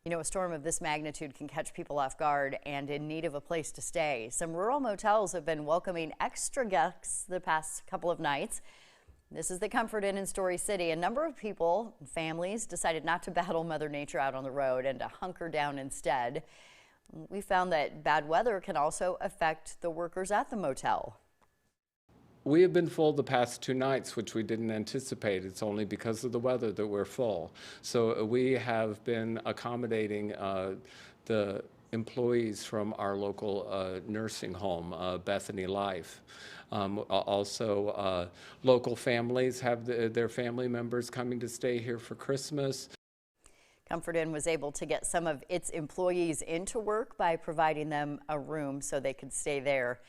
You know, a storm of this magnitude can catch people off guard and in need of a place to stay. Some rural motels have been welcoming extra guests the past couple of nights. This is the Comfort Inn in Story City. A number of people, families, decided not to battle Mother Nature out on the road and to hunker down instead. We found that bad weather can also affect the workers at the motel. We have been full the past 2 nights, which we didn't anticipate. It's only because of the weather that we're full. So we have been accommodating the employees from our local nursing home, Bethany Life. Also, local families have their family members coming to stay here for Christmas. Comfort Inn was able to get some of its employees into work by providing them a room so they could stay there.